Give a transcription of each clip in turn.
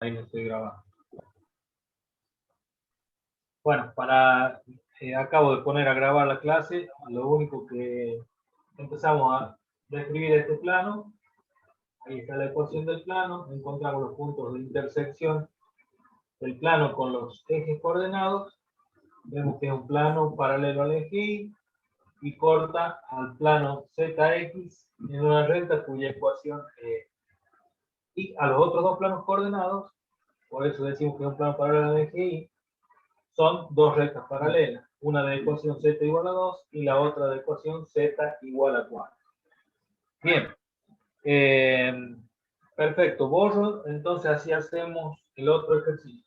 Ahí no estoy grabando. Bueno, para acabo de poner a grabar la clase. Lo único que empezamos a describir este plano. Ahí está la ecuación del plano. Encontramos los puntos de intersección del plano con los ejes coordenados. Vemos que es un plano paralelo al eje y corta al plano ZX en una recta cuya ecuación y a los otros dos planos coordenados, por eso decimos que es un plano paralelo al eje Y, son dos rectas paralelas, una de ecuación z igual a 2 y la otra de ecuación z igual a 4. Bien, perfecto, borro, entonces así hacemos el otro ejercicio.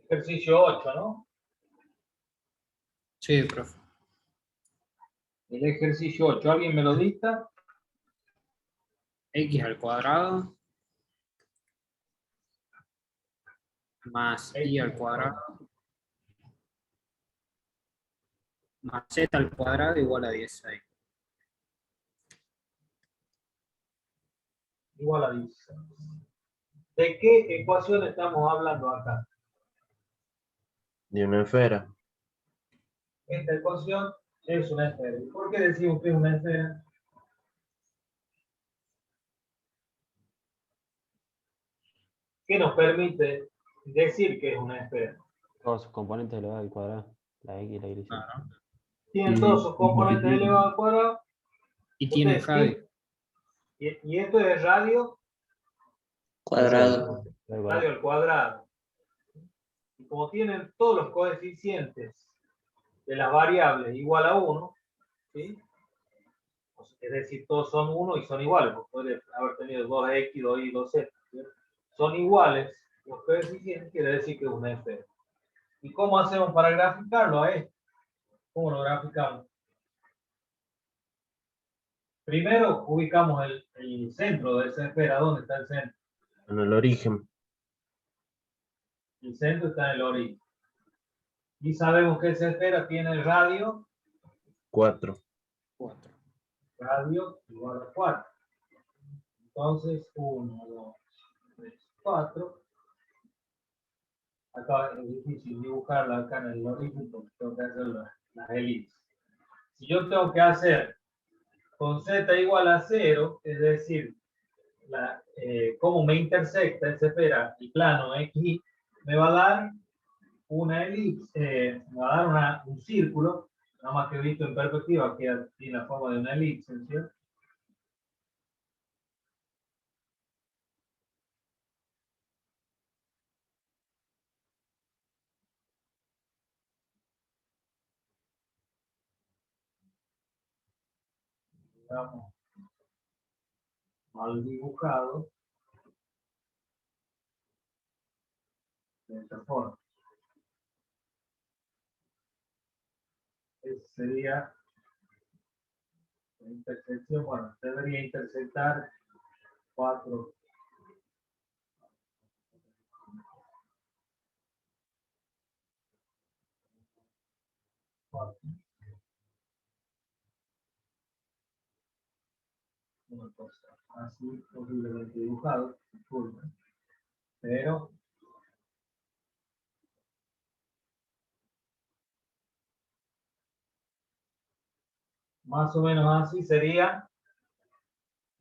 Ejercicio 8, ¿no? Sí, profe. El ejercicio 8, ¿alguien me lo dicta? X al cuadrado más Y al cuadrado más Z al cuadrado igual a 16. Igual a 16. ¿De qué ecuación estamos hablando acá? De una esfera. Esta ecuación es una esfera. ¿Y por qué decimos que es una esfera? ¿Qué nos permite decir que es una esfera? Todos sus componentes elevados al cuadrado, la x y la y. Claro. Tienen todos sus componentes elevados al cuadrado. Y tiene Ustedes, radio. y esto es radio Cuadrado. al cuadrado. Y como tienen todos los coeficientes de las variables igual a 1, ¿sí? Es decir, todos son 1 y son iguales, porque puede haber tenido 2x, 2y, 2z. ¿Sí? Son iguales los coeficientes, quiere decir que es una esfera. ¿Y cómo hacemos para graficarlo a esto? ¿Cómo lo graficamos? Primero ubicamos el centro de esa esfera. ¿Dónde está el centro? En el origen. El centro está en el origen. Y sabemos que esa esfera tiene el radio 4. 4. radio igual a 4. Entonces, 1, 2, 3, 4. Acá es difícil dibujarla acá en el origen porque tengo que hacer las elipses. Si yo tengo que hacer con z igual a 0, es decir, cómo me intersecta esa esfera el plano x, me va a dar una elipse, me va a dar un círculo, nada más que visto en perspectiva, que tiene la forma de una elipse, ¿cierto? Digamos, mal dibujado, de esta forma. Esa sería la intersección, bueno, debería intersectar 4. Una cosa así, horriblemente dibujado, disculpen, pero más o menos así sería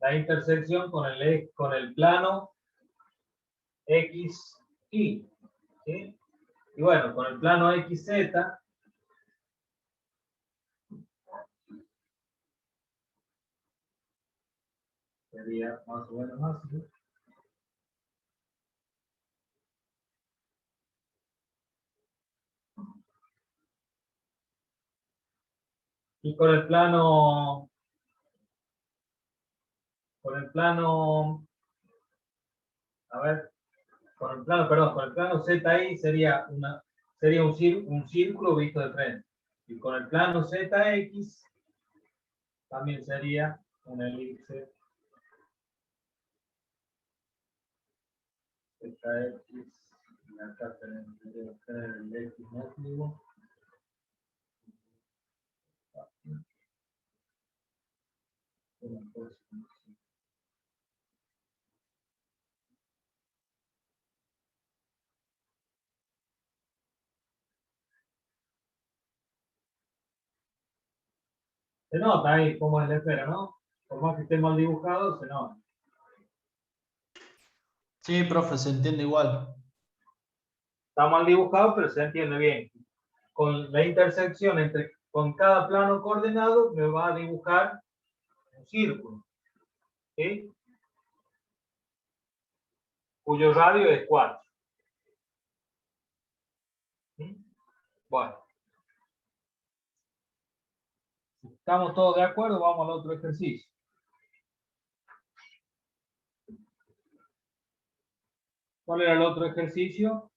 la intersección con el plano X, Y, ¿sí? Y bueno, con el plano XZ sería más o menos así. Y con el plano, a ver, con el plano ZI sería un círculo visto de frente. Y con el plano ZX también sería una elipse ZX negativo. Se nota ahí cómo es la esfera, ¿no? Por más que esté mal dibujado, se nota. Sí, profe, se entiende igual. Está mal dibujado, pero se entiende bien. Con la intersección con cada plano coordenado, me va a dibujar un círculo. ¿Sí? Cuyo radio es 4. ¿Sí? Bueno. Si estamos todos de acuerdo, vamos al otro ejercicio. ¿Cuál era el otro ejercicio?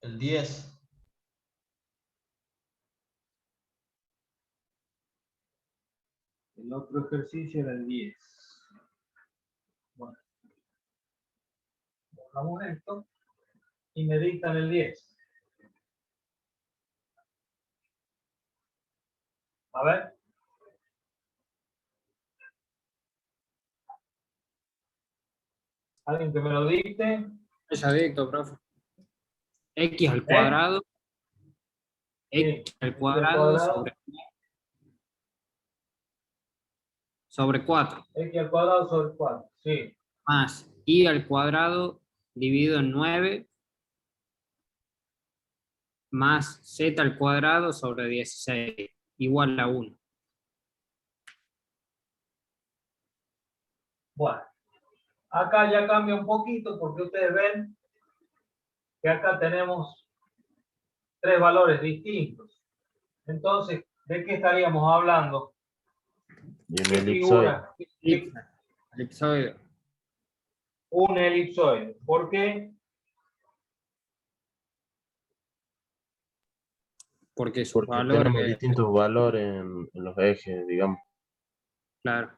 El 10. El otro ejercicio era el 10. Bueno. Bajamos esto y me dictan el 10. A ver. ¿Alguien que me lo dicte? Es adicto, profe. X al cuadrado. X al cuadrado sobre 4. X al cuadrado sobre 4. Sí. Más Y al cuadrado dividido en 9. Más Z al cuadrado sobre 16. Igual a 1. Bueno. Acá ya cambia un poquito porque ustedes ven que acá tenemos 3 valores distintos. Entonces, ¿de qué estaríamos hablando? Y un ¿Qué elipsoide. figura? Elipsoide. Un elipsoide. ¿Por qué? Porque sus Porque valores. tenemos distintos valores en los ejes, digamos. Claro.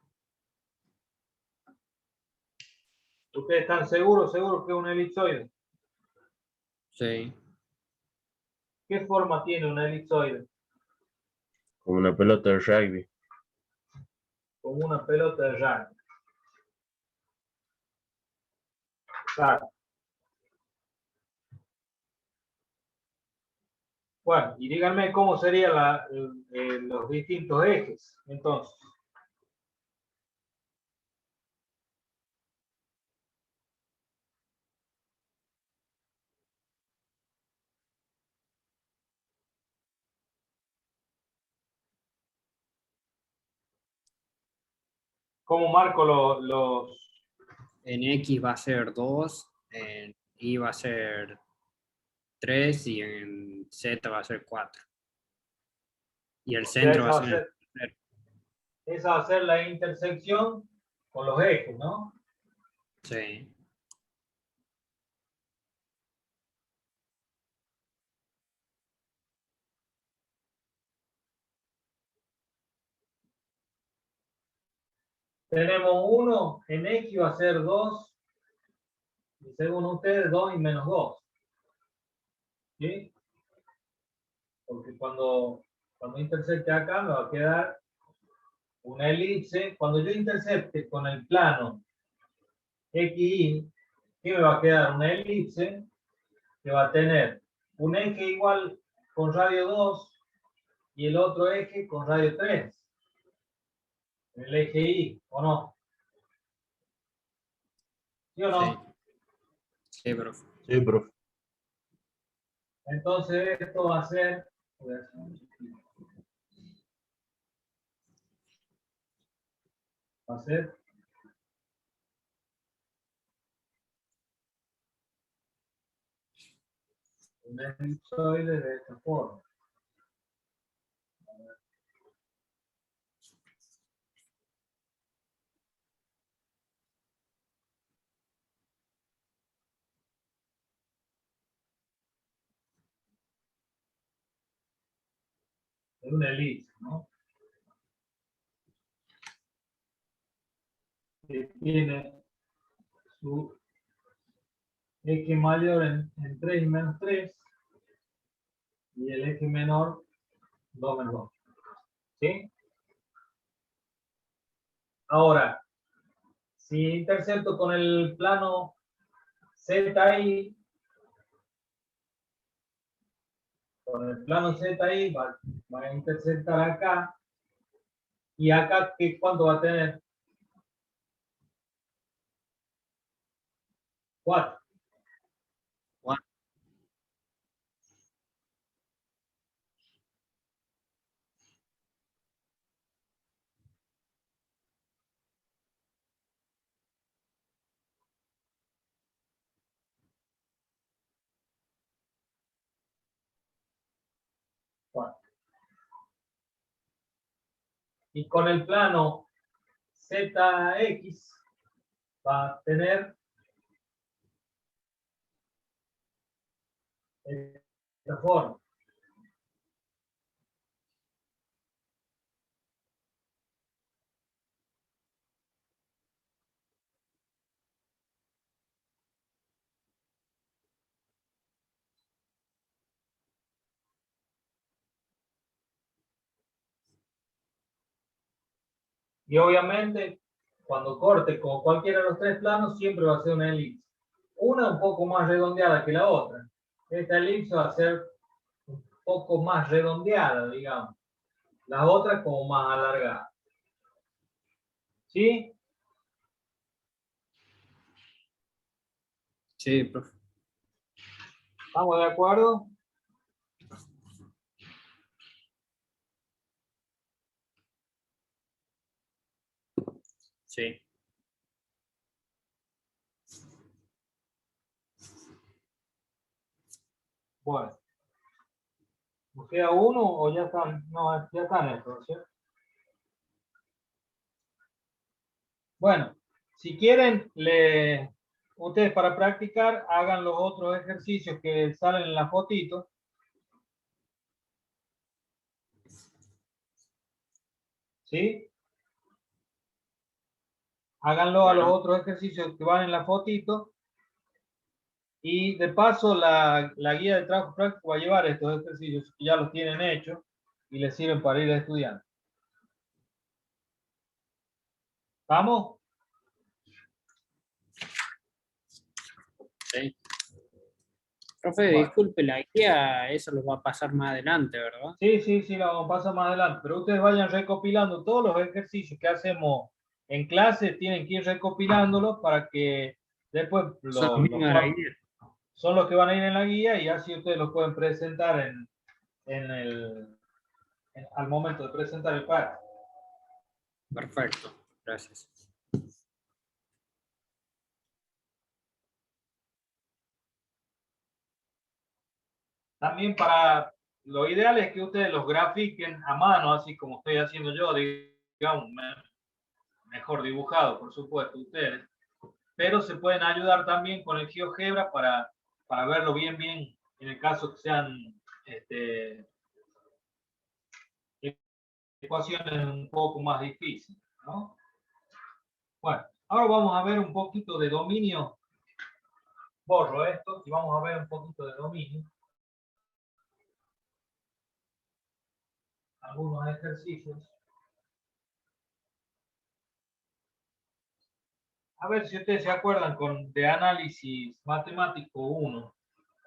¿Ustedes están seguros que es un elipsoide? Sí. ¿Qué forma tiene un elipsoide? Como una pelota de rugby. Como una pelota de rugby. Claro. Bueno, y díganme cómo serían los distintos ejes, entonces. ¿Cómo marco los? En X va a ser 2, en Y va a ser 3 y en Z va a ser 4. Y el centro va a ser Esa va a ser la intersección con los ejes, ¿no? sí. Tenemos 1, en X va a ser 2, y según ustedes 2 y menos 2. ¿Sí? Porque cuando intersecte acá me va a quedar una elipse. Cuando yo intercepte con el plano XY, ¿qué me va a quedar? Una elipse que va a tener un eje igual con radio 2 y el otro eje con radio 3. El eje Y, ¿o no? ¿Sí o no? Sí, profe. Sí, profe. Entonces esto va a ser, un elipsoide de esta forma. Es una elipse, ¿no? Que tiene su X mayor en 3 y menos 3 y el X menor 2 menos 2. ¿Sí? Ahora, si intercepto con el plano ZI, con el plano ZI va a interceptar acá. Y acá, ¿cuánto va a tener? 4. Cuatro. Y con el plano ZX va a tener esta forma. Y obviamente, cuando corte con cualquiera de los tres planos, siempre va a ser una elipse. Una un poco más redondeada que la otra. Esta elipse va a ser un poco más redondeada, digamos. Las otras como más alargadas. ¿Sí? Sí, profe. ¿Estamos de acuerdo? Sí. Bueno. ¿Nos queda uno o ya están? No, ya están estos, ¿cierto? Bueno, si quieren, ustedes para practicar hagan los otros ejercicios que salen en la fotito. ¿Sí? Háganlo a los Bueno. otros ejercicios que van en la fotito. Y de paso, la guía de trabajo práctico va a llevar estos ejercicios que ya los tienen hechos y les sirven para ir estudiando. ¿Vamos? Sí. Profe, Bueno. disculpe, la guía, eso lo va a pasar más adelante, ¿verdad? Sí, lo vamos a pasar más adelante. Pero ustedes vayan recopilando todos los ejercicios que hacemos en clase, tienen que ir recopilándolos para que después Son los mismos de la guía. son los que van a ir en la guía y así ustedes los pueden presentar al momento de presentar el PAR. Perfecto, gracias. También lo ideal es que ustedes los grafiquen a mano, así como estoy haciendo yo, digamos, mejor dibujado, por supuesto, ustedes. Pero se pueden ayudar también con el GeoGebra para verlo bien, en el caso que sean ecuaciones un poco más difíciles, ¿no? Bueno, ahora vamos a ver un poquito de dominio. Borro esto y vamos a ver un poquito de dominio. Algunos ejercicios. A ver si ustedes se acuerdan de análisis matemático 1.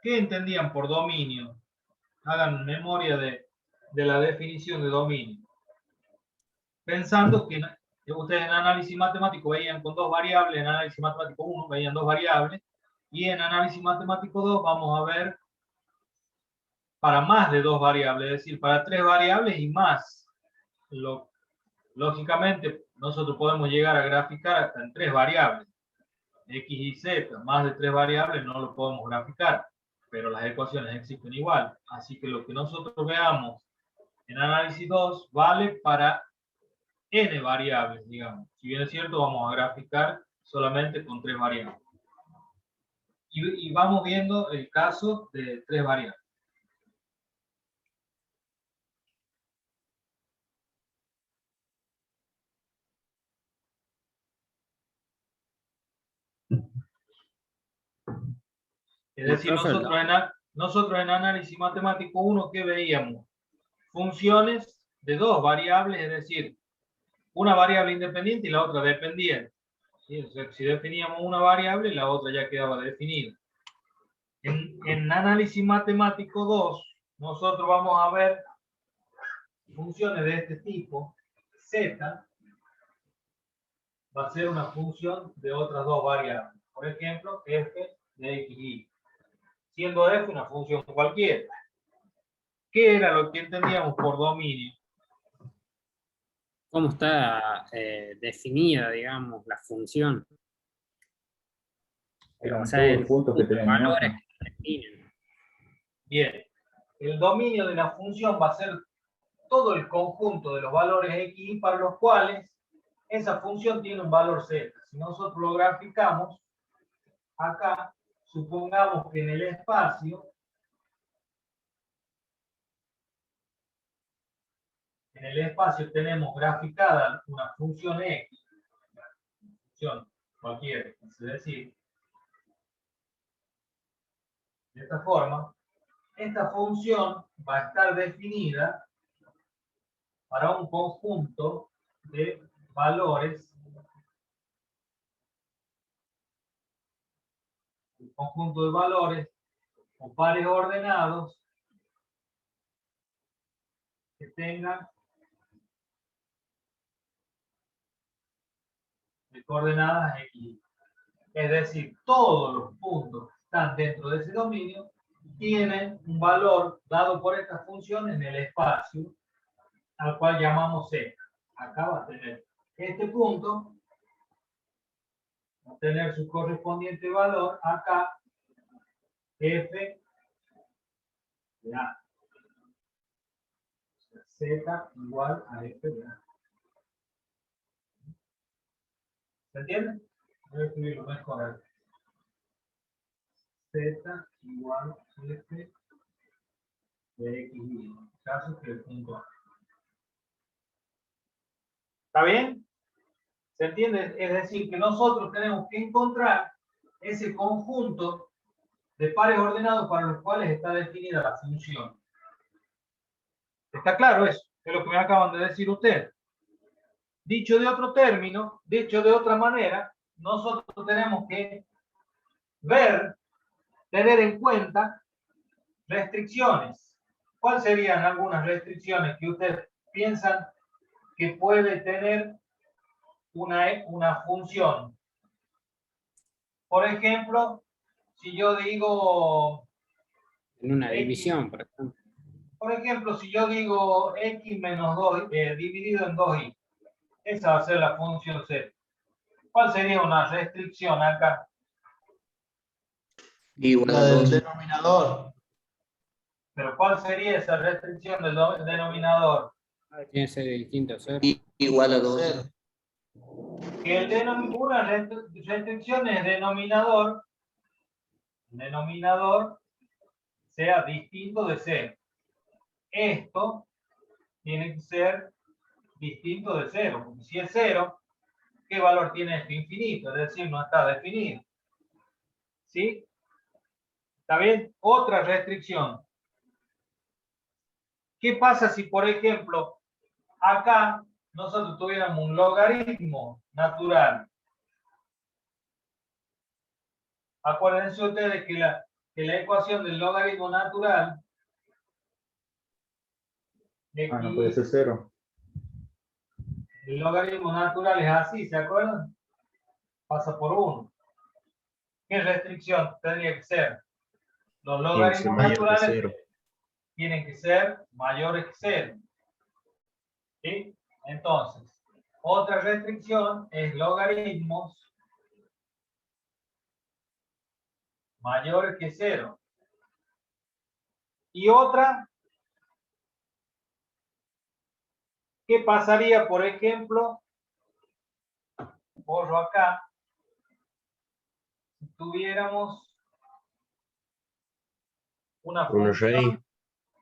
¿Qué entendían por dominio? Hagan memoria de la definición de dominio. Pensando que ustedes en análisis matemático veían con dos variables, en análisis matemático 1 veían dos variables, y en análisis matemático 2 vamos a ver para más de dos variables, es decir, para tres variables y más. Lógicamente, nosotros podemos llegar a graficar hasta en tres variables, X y Z, más de tres variables no lo podemos graficar, pero las ecuaciones existen igual. Así que lo que nosotros veamos en análisis 2 vale para n variables, digamos. Si bien es cierto, vamos a graficar solamente con tres variables. Y vamos viendo el caso de tres variables. Es decir, profe, nosotros en análisis matemático 1, ¿qué veíamos? Funciones de dos variables, es decir, una variable independiente y la otra dependiente. ¿Sí? O sea, si definíamos una variable, la otra ya quedaba definida. En análisis matemático 2, nosotros vamos a ver funciones de este tipo. Z va a ser una función de otras dos variables. Por ejemplo, f de x, y. Siendo f una función cualquiera. ¿Qué era lo que entendíamos por dominio? ¿cómo está definida, digamos, la función? Eran O sea, todos el los puntos que conjunto de tenían en valores otra. que definen. Bien, el dominio de la función va a ser todo el conjunto de los valores x y para los cuales esa función tiene un valor z. Si nosotros lo graficamos, acá, supongamos que en el espacio, tenemos graficada una función x, función cualquiera, es decir, de esta forma, esta función va a estar definida para un conjunto de valores, un conjunto de valores o pares ordenados que tengan de coordenadas x. Es decir, todos los puntos que están dentro de ese dominio tienen un valor dado por esta función en el espacio, al cual llamamos z. Acá va a tener este punto, va a tener su correspondiente valor acá, f de a. O sea, z igual a f de a. ¿Se entiende? Voy a escribirlo mejor. Z igual a f de x y. En este caso que el punto a. ¿Está bien? ¿Se entiende? Es decir, que nosotros tenemos que encontrar ese conjunto de pares ordenados para los cuales está definida la función. ¿Está claro eso? Es lo que me acaban de decir ustedes. Dicho de otro término, dicho de otra manera, nosotros tenemos que ver, tener en cuenta restricciones. ¿Cuáles serían algunas restricciones que ustedes piensan que puede tener una función? Por ejemplo, si yo digo... En una X, división, por ejemplo. por ejemplo, si yo digo x menos 2 dividido en 2y, esa va a ser la función z. ¿Cuál sería una restricción acá? Igual La a del 2. denominador. Pero ¿cuál sería esa restricción del denominador? Tiene que ser distinto a 0. Igual a 2. Cero. Que una restricción es denominador sea distinto de 0. Esto tiene que ser distinto de 0, porque si es 0, ¿qué valor tiene esto? Infinito, es decir, no está definido. ¿Sí? ¿Está bien? Otra restricción. ¿Qué pasa si, por ejemplo, acá nosotros tuviéramos un logaritmo natural? Acuérdense ustedes que la ecuación del logaritmo natural No puede ser 0. el logaritmo natural es así, ¿se acuerdan? Pasa por 1. ¿Qué restricción tendría que ser? Los Tiene que ser logaritmos mayor que naturales 0. tienen que ser mayores que 0. ¿Sí? Entonces, otra restricción es logaritmos mayores que 0. Y otra, ¿qué pasaría, por ejemplo, borro acá, si tuviéramos una función? raíz.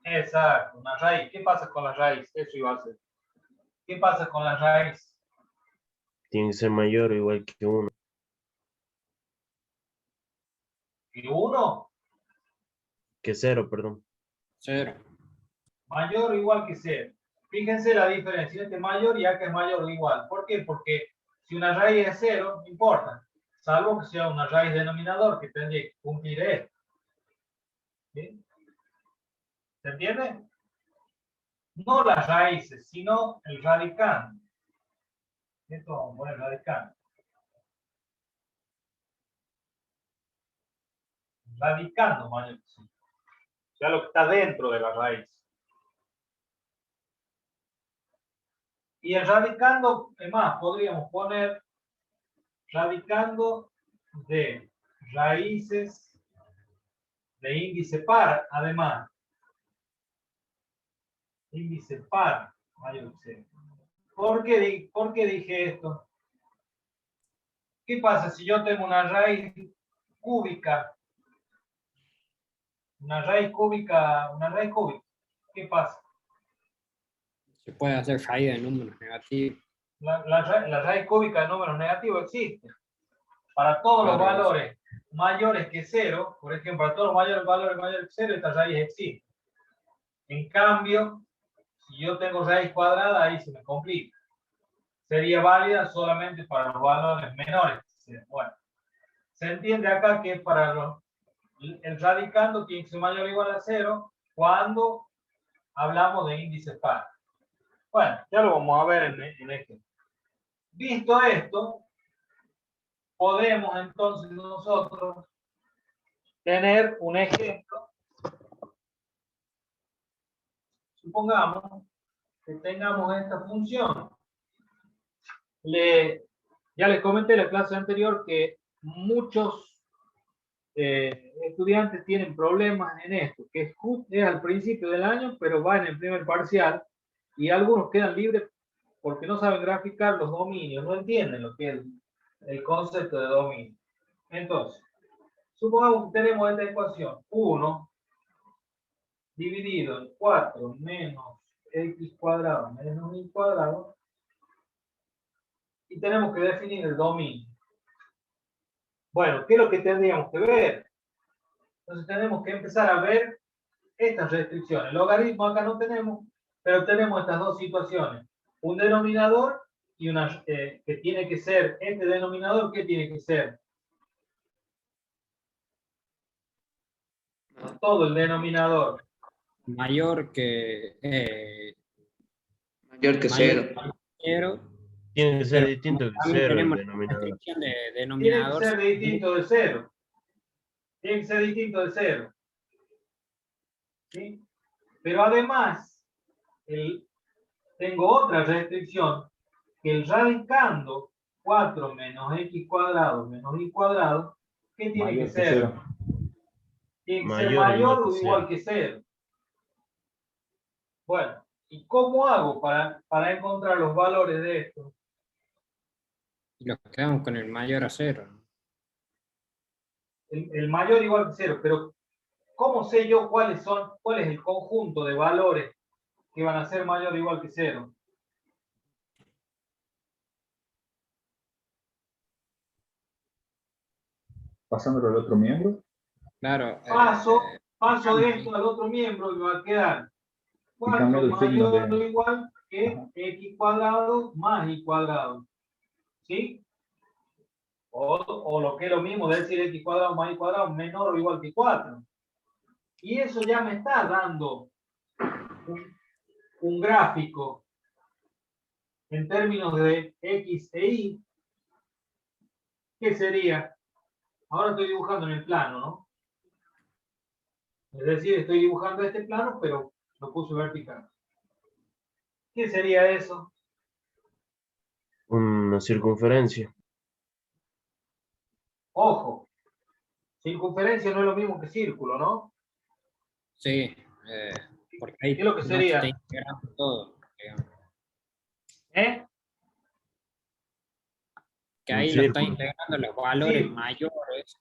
Exacto, una raíz. ¿Qué pasa con la raíz? Eso iba a ser. ¿Qué pasa con la raíz? Tiene que ser mayor o igual que 1. ¿Que 1? Que 0, perdón. 0. Mayor o igual que 0. Fíjense la diferencia. Este es mayor y acá es mayor o igual. ¿Por qué? Porque si una raíz es 0, no importa. Salvo que sea una raíz denominador que tendría que cumplir esto. ¿Sí? ¿Se entiende? No las raíces, sino el radicando. Esto vamos a poner radicando. Radicando mayor que 0. Ya lo que está dentro de la raíz. Y el radicando, es más, podríamos poner radicando de raíces de índice par, además. Índice par mayor que 0. ¿Por qué dije esto? ¿Qué pasa si yo tengo una raíz cúbica? Una raíz cúbica. ¿Qué pasa? Se puede hacer raíz de números negativos. La raíz cúbica de números negativos existe. Para todos los Claro. valores mayores que 0, por ejemplo, para todos los valores mayores que 0, esta raíz existe. En cambio, si yo tengo raíz cuadrada, ahí se me complica. Sería válida solamente para los valores menores. Bueno, se entiende acá que para el radicando tiene que ser mayor o igual a 0 cuando hablamos de índices par. Bueno, ya lo vamos a ver en este. Visto esto, podemos entonces nosotros tener un ejemplo. Supongamos que tengamos esta función. Ya les comenté en la clase anterior que muchos estudiantes tienen problemas en esto, que es al principio del año, pero va en el primer parcial, y algunos quedan libres porque no saben graficar los dominios, no entienden lo que es el concepto de dominio. Entonces, supongamos que tenemos esta ecuación, 1 dividido en 4 menos x cuadrado menos y cuadrado, y tenemos que definir el dominio. Bueno, ¿qué es lo que tendríamos que ver? Entonces tenemos que empezar a ver estas restricciones. Logaritmo acá no tenemos, pero tenemos estas dos situaciones. Un denominador y una que tiene que ser, este denominador, ¿qué tiene que ser? Todo el denominador. Mayor que Mayor que mayor 0. que 0. Tiene que ser Pero distinto que también 0 el tenemos la denominador. restricción de Tiene que denominador. ser distinto de 0. Tiene que ser distinto de 0. ¿Sí? Pero además, tengo otra restricción, que el radicando 4 menos x cuadrado menos y cuadrado, ¿qué tiene Mayor que que ser? 0. Tiene que ser Mayor o igual mayor que o igual que 0. Bueno, ¿y cómo hago para encontrar los valores de esto? Y nos quedamos con el mayor a 0. El mayor igual que 0, pero ¿cómo sé yo cuál es el conjunto de valores que van a ser mayor o igual que 0? Pasándolo al otro miembro. Claro. Paso de esto al otro miembro y me va a quedar Y 4 cambiando el signo mayor o de. igual que Ajá. x cuadrado más y cuadrado. ¿Sí? O lo que es lo mismo de decir x cuadrado más y cuadrado menor o igual que 4. Y eso ya me está dando un gráfico en términos de x e y. ¿Qué sería? Ahora estoy dibujando en el plano, ¿no? Es decir, estoy dibujando este plano, pero lo puse vertical. ¿Qué sería eso? Una circunferencia. Ojo, circunferencia no es lo mismo que círculo, ¿no? Sí. Porque ahí ¿Qué es lo que no se está sería? integrando todo. Digamos. ¿Eh? Que Un ahí lo está círculo. integrando los valores Sí. mayores.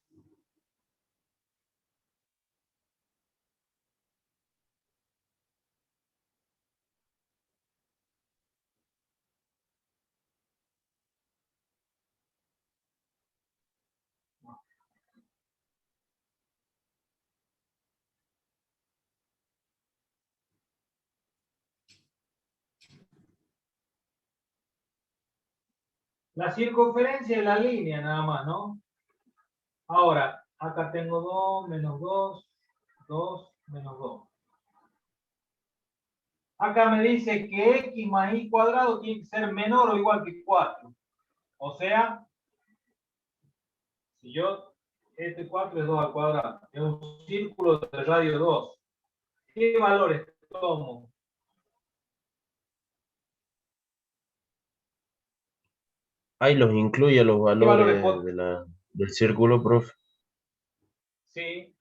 La circunferencia es la línea nada más, ¿no? Ahora, acá tengo 2, menos 2, 2, menos 2. Acá me dice que x más y cuadrado tiene que ser menor o igual que 4. O sea, si yo, este 4 es 2 al cuadrado, es un círculo de radio 2. ¿Qué valores tomo? Ahí los incluye los ¿Qué valores valores del círculo, profe. Sí.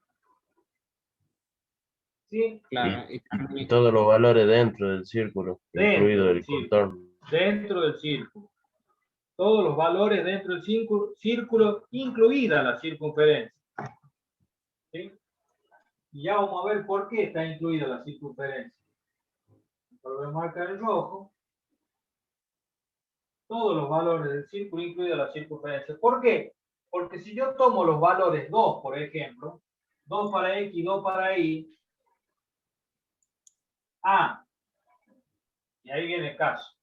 Sí, Claro, y Y también, todos los valores dentro del círculo, dentro incluido del el círculo. contorno. Dentro del círculo. Todos los valores dentro del círculo, incluida la circunferencia. ¿Sí? Y ya vamos a ver por qué está incluida la circunferencia. Voy a marcar en rojo. Todos los valores del círculo, incluida la circunferencia. ¿Por qué? Porque si yo tomo los valores 2, por ejemplo, 2 para x, 2 para y, y ahí viene el caso.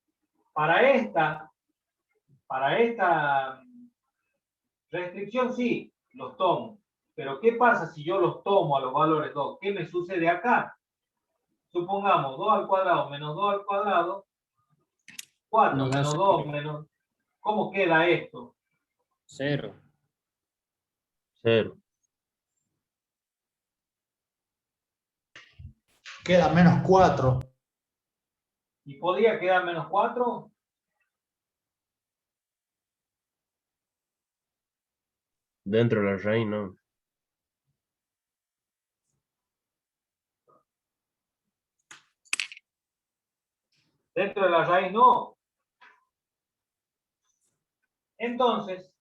Para esta restricción sí, los tomo. Pero ¿qué pasa si yo los tomo a los valores 2? ¿Qué me sucede acá? Supongamos 2 al cuadrado menos 2 al cuadrado, 4 nos da menos 2 menos... ¿Cómo queda esto? 0. 0. Queda menos 4. ¿Y podría quedar menos 4? Dentro de la raíz, no. Dentro de la raíz no. Entonces,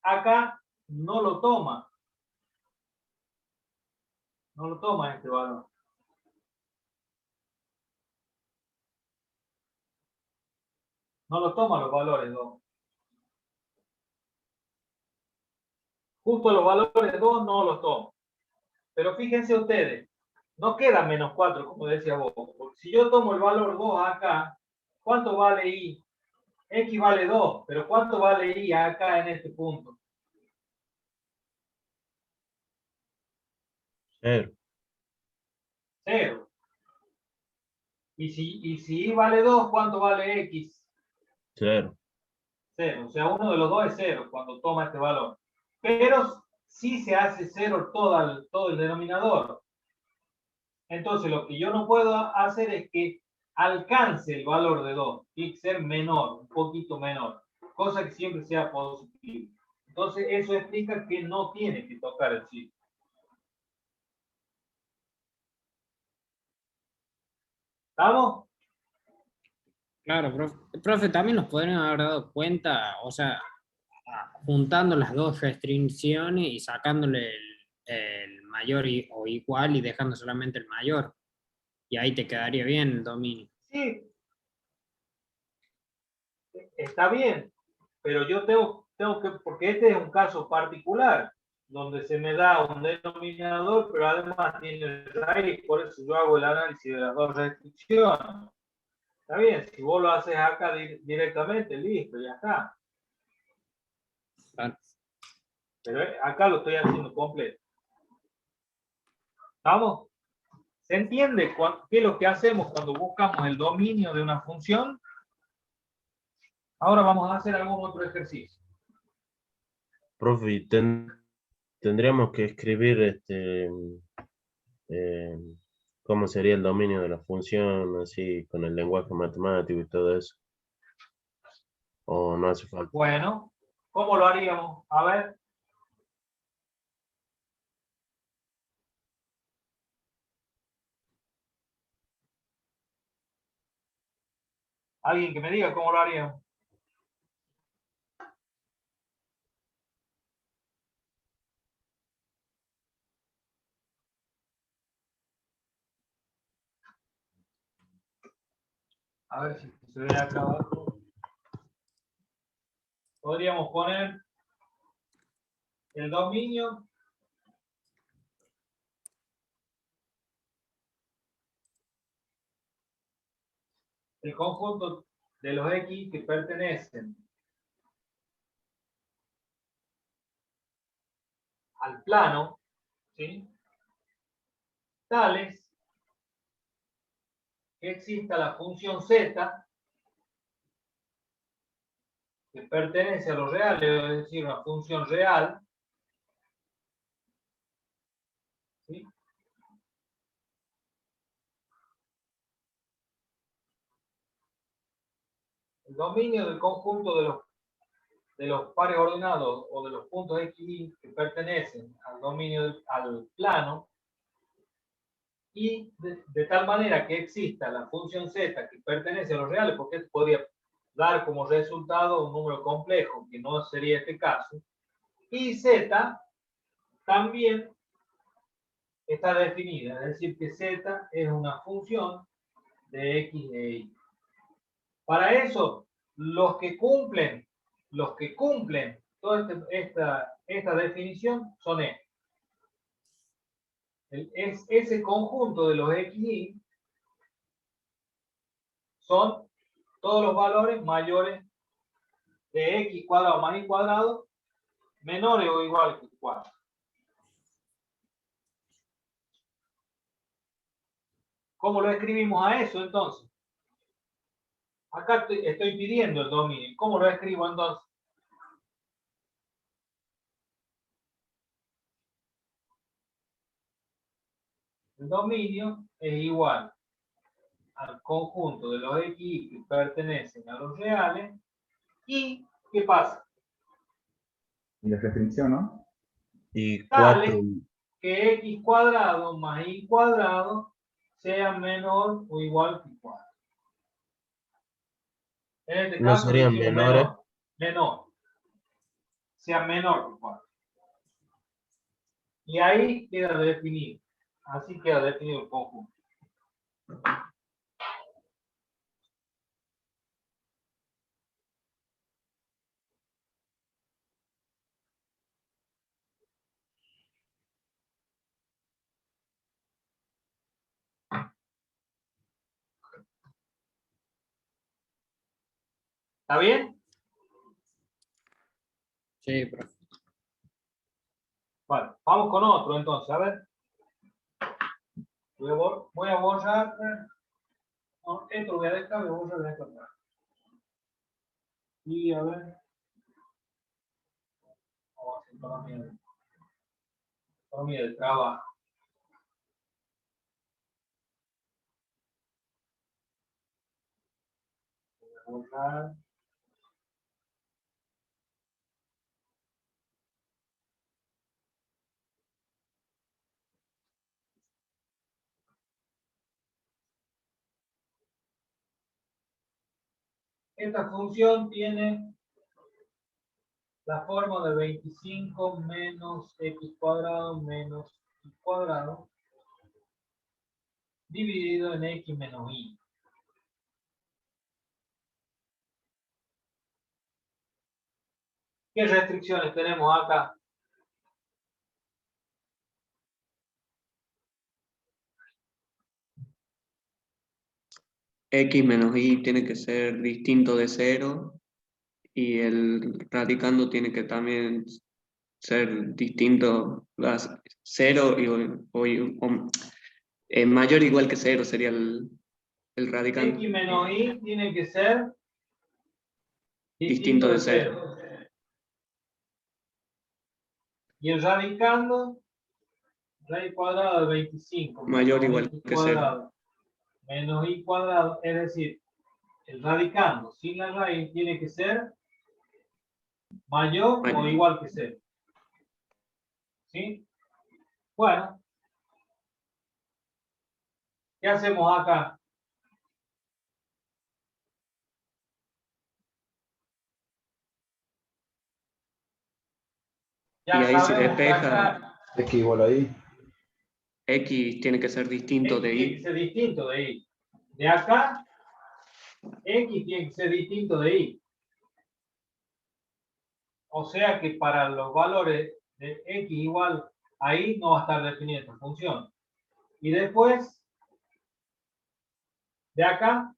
acá no lo toma. No lo toma este valor. No lo toma los valores 2. Justo los valores 2 no los toma. Pero fíjense ustedes, no queda menos 4, como decía vos. Porque si yo tomo el valor 2 acá, ¿cuánto vale y? X vale 2, pero ¿cuánto vale y acá en este punto? 0. 0. Y si y vale 2, ¿cuánto vale x? 0. 0. O sea, uno de los dos es 0 cuando toma este valor. Pero sí se hace 0 todo el denominador. Entonces, lo que yo no puedo hacer es que alcance el valor de 2. Tiene que ser menor, un poquito menor. Cosa que siempre sea positivo. Entonces, eso explica que no tiene que tocar el ciclo. ¿Estamos? Claro, profe, también nos podrían haber dado cuenta, o sea, juntando las dos restricciones y sacándole el mayor o igual y dejando solamente el mayor. Y ahí te quedaría bien el dominio. Sí, está bien, pero yo tengo que, porque este es un caso particular, donde se me da un denominador, pero además tiene raíz, por eso yo hago el análisis de las dos restricciones. Está bien, si vos lo haces acá directamente, listo, ya está. Claro. Pero acá lo estoy haciendo completo. ¿Vamos? ¿Se entiende qué es lo que hacemos cuando buscamos el dominio de una función? Ahora vamos a hacer algún otro ejercicio. Profe, y tendríamos que escribir eh, cómo sería el dominio de la función, así, con el lenguaje matemático y todo eso. O no hace falta. Bueno, ¿cómo lo haríamos? A ver. Alguien que me diga cómo lo haríamos. A ver si se ve acá abajo. Podríamos poner el dominio del conjunto de los X que pertenecen al plano, ¿sí? Tales que exista la función z que pertenece a los reales, es decir, una función real, ¿sí? El dominio del conjunto de los pares ordenados o de los puntos x, y que pertenecen al dominio al plano, y de tal manera que exista la función z que pertenece a los reales, porque esto podría dar como resultado un número complejo, que no sería este caso, y z también está definida, es decir, que z es una función de x e y. Para eso, los que cumplen toda esta definición son estos. Es ese conjunto de los x y son todos los valores mayores de x cuadrado más y cuadrado menores o iguales que 4. ¿Cómo lo escribimos a eso entonces? Acá estoy pidiendo el dominio. ¿Cómo lo escribo entonces? El dominio es igual al conjunto de los x que pertenecen a los reales. ¿Y qué pasa? Y la restricción, ¿no? Y Tales 4, que x cuadrado más y cuadrado sea menor o igual que 4. En este no caso serían decimos menores. menor. Sea menor que 4. Y ahí queda definido. Así queda definido el conjunto. ¿Está bien? Sí, profe. Vale, vamos con otro entonces. A ver. Voy a borrar. No, esto lo voy a dejar, voy a borrar de esto atrás. Y a ver. Vamos a hacer economía del trabajo. Voy a borrar. Esta función tiene la forma de 25 menos x cuadrado menos y cuadrado dividido en x menos y. ¿Qué restricciones tenemos acá? X menos Y tiene que ser distinto de 0 y el radicando tiene que también ser distinto a 0 mayor o igual que 0 sería el radicando. X menos y tiene que ser Distinto de 0. Y el radicando, raíz cuadrada de 25 Mayor o menos igual x que 0. cuadrado menos y cuadrado, es decir, el radicando sin la raíz tiene que ser mayor o igual que 0. ¿Sí? Bueno, ¿qué hacemos acá? Ya Y ahí si sabemos que despeja, acá X igual a Y. X tiene que ser distinto X de tiene que Y. ser distinto de y. De acá, X tiene que ser distinto de y. O sea que para los valores de X igual a y no va a estar definida esta función. Y después, de acá,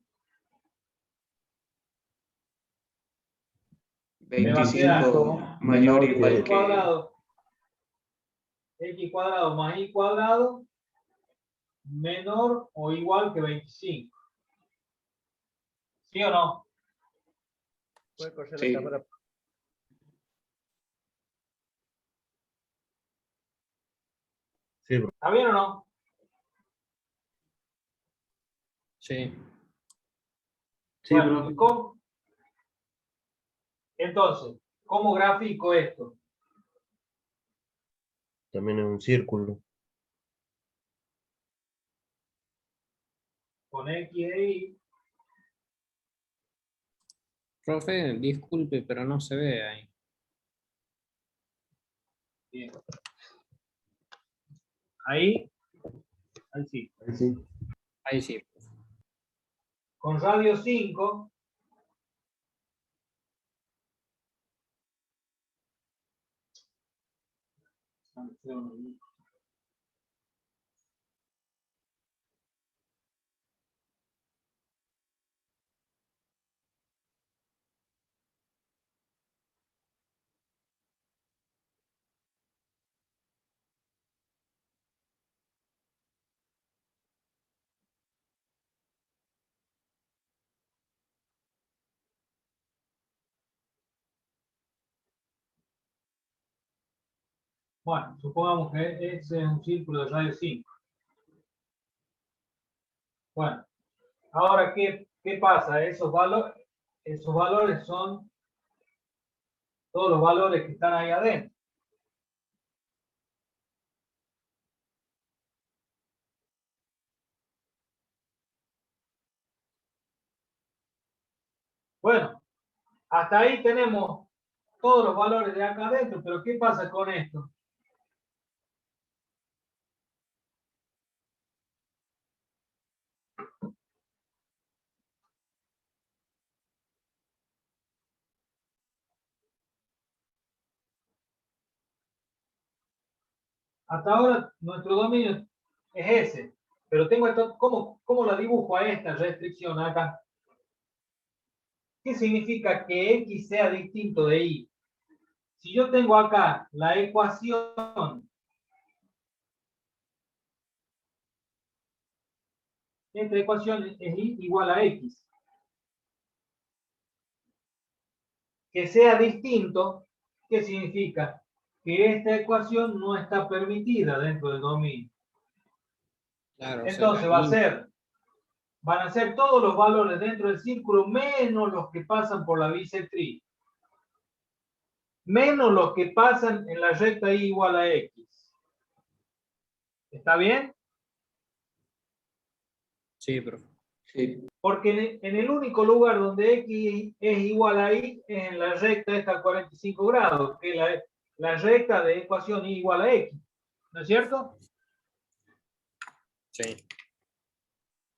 me va a quedar 25 mayor o igual x que cuadrado x cuadrado más y cuadrado menor o igual que 25. ¿Sí o no? Puede correr Sí. la cámara. Sí, profe. ¿Está bien o no? Sí. Sí, Bueno, profe. entonces, ¿cómo grafico esto? También es un círculo. Con x e y. Profe, disculpe, pero no se ve ahí. Bien. Ahí sí. Ahí sí. Ahí sí. Con radio 5. Bueno, supongamos que ese es un círculo de radio 5. Bueno, ahora, ¿qué pasa? Esos valores son todos los valores que están ahí adentro. Bueno, hasta ahí tenemos todos los valores de acá adentro, pero ¿qué pasa con esto? Hasta ahora nuestro dominio es ese, pero tengo esto, ¿cómo la dibujo a esta restricción acá? ¿Qué significa que x sea distinto de y? Si yo tengo acá la ecuación, esta ecuación es y igual a x. Que sea distinto, ¿qué significa? Que esta ecuación no está permitida dentro del dominio. Claro, o sea, Entonces van a ser todos los valores dentro del círculo menos los que pasan por la bisectriz. Menos los que pasan en la recta y igual a x. ¿Está bien? Sí, profe. Sí. Porque en el único lugar donde x es igual a y es en la recta esta 45 grados, que es la recta de ecuación y igual a x. ¿No es cierto? Sí.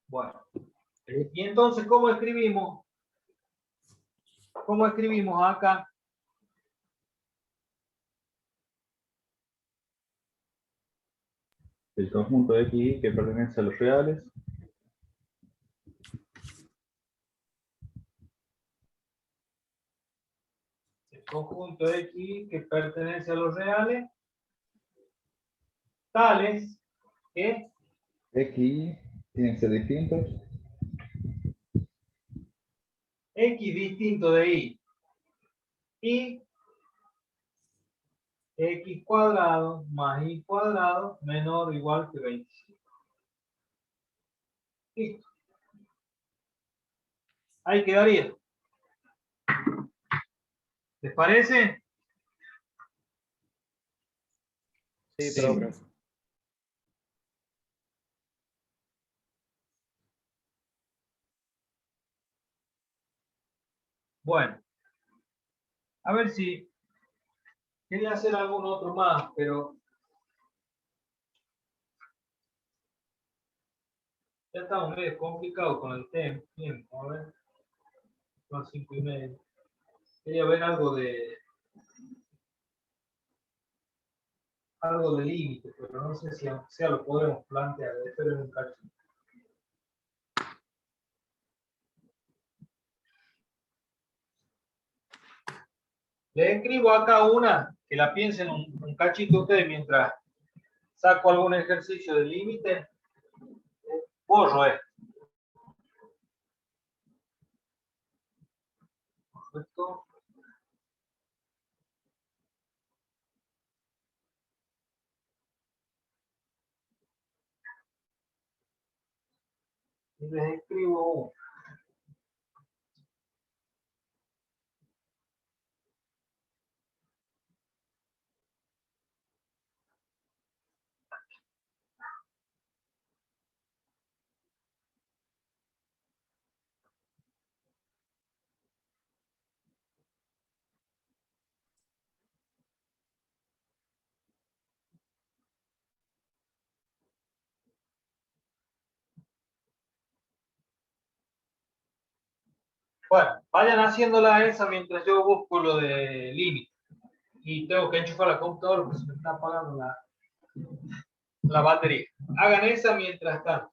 Bueno. Y entonces, ¿cómo escribimos? ¿Cómo escribimos acá? El conjunto de X y Y que pertenece a los reales. El conjunto X que pertenece a los reales, tales que X y Y tienen que ser distintos. X distinto de Y y X cuadrado más Y cuadrado menor o igual que 25. Listo. Ahí quedaría. ¿Les parece? Sí, Sí, profe. profe. Bueno. A ver si quería hacer algún otro más, pero ya estamos medio complicados con el tiempo. A ver. Son 5:30. Quería ver algo de límite, pero no sé si aunque sea lo podremos plantear. Esperen un cachito. Les escribo acá una, que la piensen un cachito ustedes mientras saco algún ejercicio de límite, borro esto. Esto. Y les escribo uno. Bueno, vayan haciéndola esa mientras yo busco lo de límite. Y tengo que enchufar la computadora porque se me está apagando la batería. Hagan esa mientras tanto.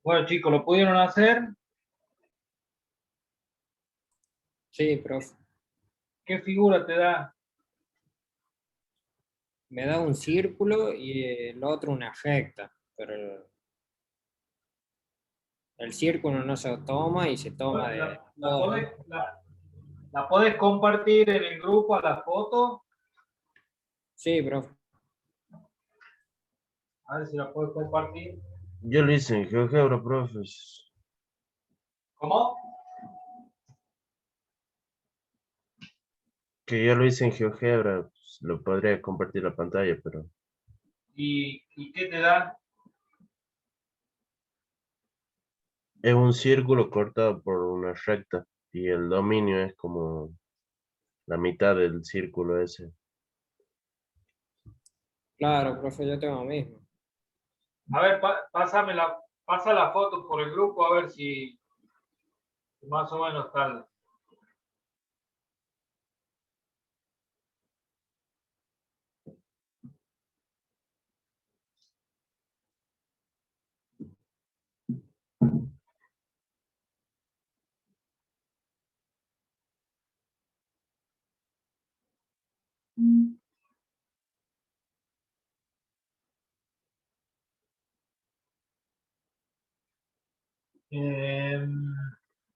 Bueno, chicos, ¿lo pudieron hacer? Sí, profe. ¿Qué figura te da? Me da un círculo y el otro una recta, pero el círculo no se toma y se toma de La todo, ¿no? la podés compartir en el grupo a la foto. Sí, profe. A ver si la puedes compartir. Yo lo hice en GeoGebra, profes. ¿Cómo? Que yo lo hice en GeoGebra, pues, lo podría compartir la pantalla, pero ¿Y qué te da? es un círculo cortado por una recta y el dominio es como la mitad del círculo ese. Claro, profe, yo tengo lo mismo. A ver, pasa la foto por el grupo a ver si más o menos tal.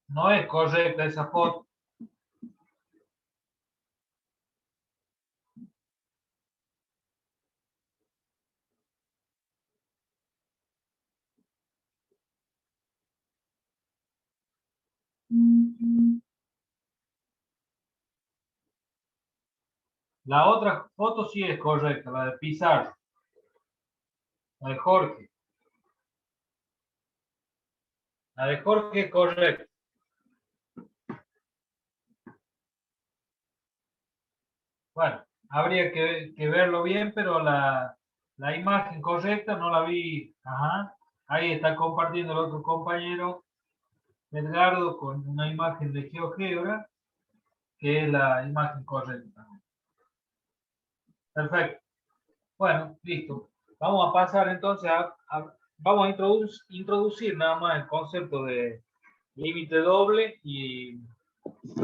No es correcta esa foto. La otra foto sí es correcta, la de Pizarro, la de Jorge. La de Jorge es correcta. Bueno, habría que verlo bien, pero la imagen correcta no la vi. Ajá. Ahí está compartiendo el otro compañero, Edgardo, con una imagen de GeoGebra, que es la imagen correcta. Perfecto. Bueno, listo. Vamos a pasar entonces vamos a introducir nada más el concepto de límite doble y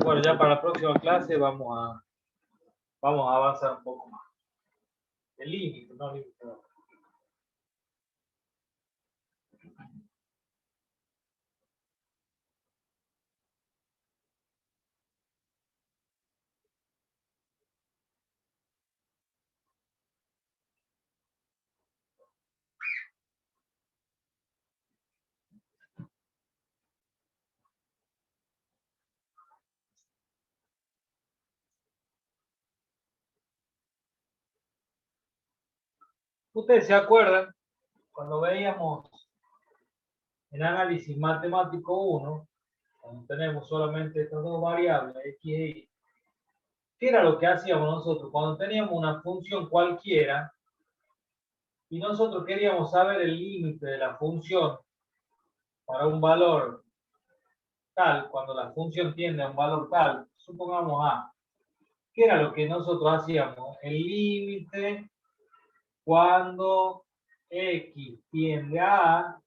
bueno, ya para la próxima clase vamos a avanzar un poco más. El límite, no límite doble. Ustedes se acuerdan cuando veíamos en análisis matemático 1, cuando tenemos solamente estas dos variables, x e y, ¿qué era lo que hacíamos nosotros? Cuando teníamos una función cualquiera y nosotros queríamos saber el límite de la función para un valor tal, cuando la función tiende a un valor tal, supongamos A, ¿qué era lo que nosotros hacíamos? El límite cuando x tiende a A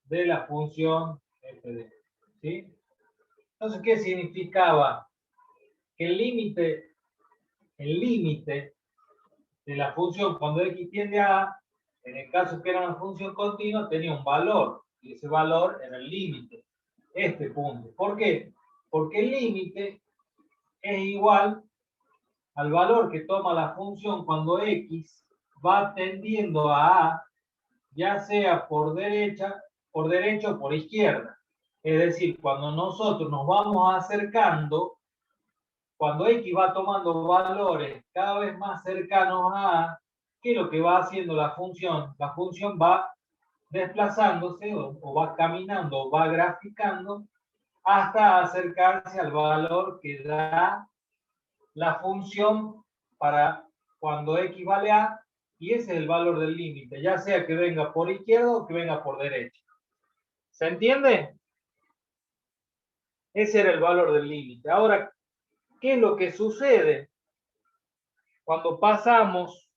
de la función f de x, ¿sí? Entonces, ¿qué significaba? Que el límite de la función cuando x tiende a A, en el caso que era una función continua, tenía un valor, y ese valor era el límite, este punto. ¿Por qué? Porque el límite es igual al valor que toma la función cuando x va tendiendo a A, ya sea por derecha o por izquierda. Es decir, cuando nosotros nos vamos acercando, cuando x va tomando valores cada vez más cercanos a A, ¿qué es lo que va haciendo la función? La función va desplazándose o va caminando o va graficando hasta acercarse al valor que da la función para cuando x vale a, y ese es el valor del límite, ya sea que venga por izquierda o que venga por derecha. ¿Se entiende? Ese era el valor del límite. Ahora, ¿qué es lo que sucede cuando pasamos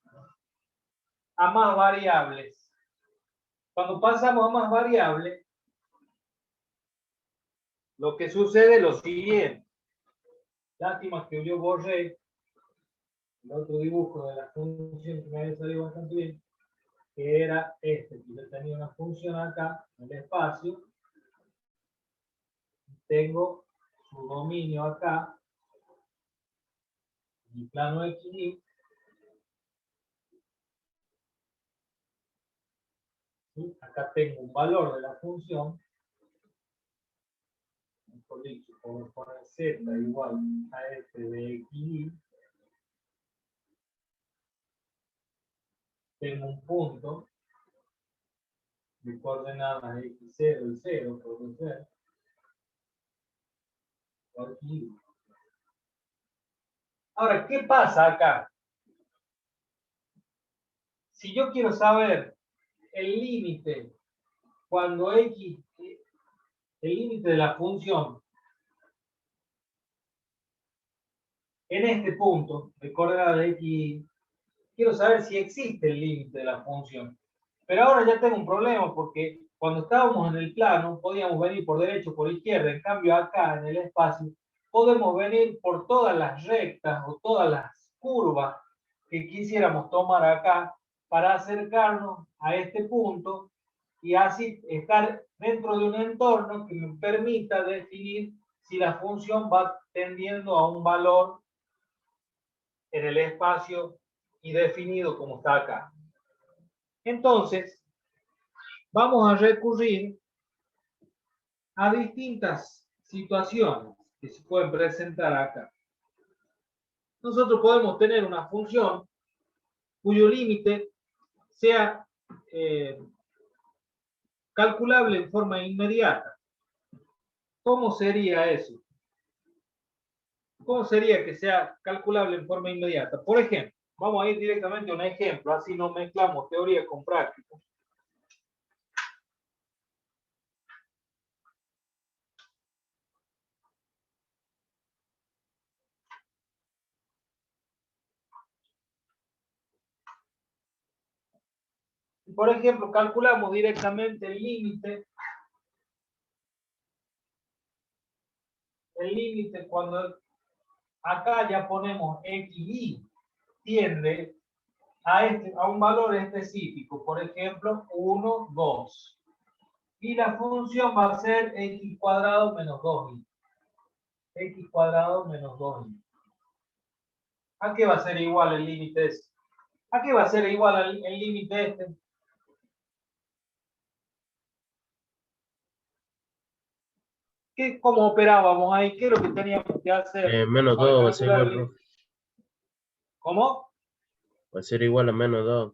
a más variables? Cuando pasamos a más variables, lo que sucede es lo siguiente. Lástima que yo borré el otro dibujo de la función que me había salido bastante bien, que era este, que yo tenía una función acá en el espacio. Tengo su dominio acá, mi plano XY. ¿Sí? Acá tengo un valor de la función, mejor dicho, puedo poner z igual a f de XY. Tengo un punto de coordenadas x0 y 0, puede ser. Aquí. Ahora, ¿qué pasa acá? Si yo quiero saber el límite cuando x, el límite de la función en este punto de coordenadas de x, quiero saber si existe el límite de la función. Pero ahora ya tengo un problema porque cuando estábamos en el plano podíamos venir por derecha o por izquierda. En cambio acá en el espacio podemos venir por todas las rectas o todas las curvas que quisiéramos tomar acá para acercarnos a este punto y así estar dentro de un entorno que me permita definir si la función va tendiendo a un valor en el espacio y definido como está acá. Entonces, vamos a recurrir a distintas situaciones que se pueden presentar acá. Nosotros podemos tener una función cuyo límite sea calculable en forma inmediata. ¿Cómo sería eso? ¿Cómo sería que sea calculable en forma inmediata? Por ejemplo, vamos a ir directamente a un ejemplo, así no mezclamos teoría con práctica. Por ejemplo, calculamos directamente el límite cuando acá ya ponemos xy tiende a un valor específico, por ejemplo 1, 2. Y la función va a ser x cuadrado menos 2y. X cuadrado menos 2y. ¿A qué va a ser igual el límite ese? ¿A qué va a ser igual el límite este? ¿Cómo operábamos ahí? ¿Qué es lo que teníamos que hacer? Menos para 2 va a ser calcular igual, profe. ¿Cómo? Va a ser igual a menos 2.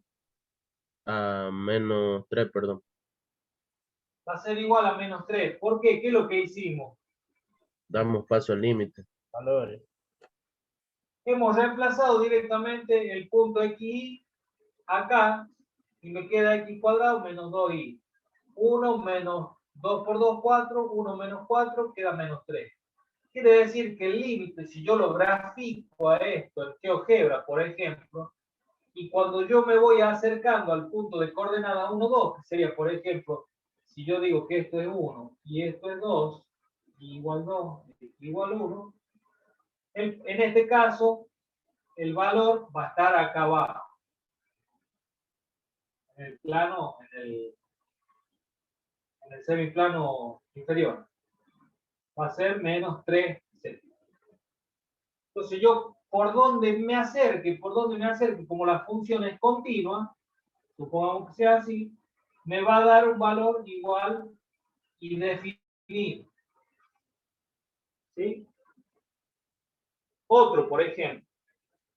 A menos 3, perdón. Va a ser igual a menos 3. ¿Por qué? ¿Qué es lo que hicimos? Damos paso al límite. Valores. Hemos reemplazado directamente el punto xy acá y me queda x cuadrado menos 2y. 1 menos 2 por 2, 4. 1 menos 4 queda menos 3. Quiere decir que el límite, si yo lo grafico a esto en GeoGebra, por ejemplo, y cuando yo me voy acercando al punto de coordenada 1, 2, que sería, por ejemplo, si yo digo que esto es 1 y esto es 2, igual 2, igual 1, en este caso, el valor va a estar acá abajo, en el plano, en el semiplano inferior. Va a ser menos 3. Entonces yo, por donde me acerque, como la función es continua, supongamos que sea así, me va a dar un valor igual y definido. ¿Sí? Otro, por ejemplo,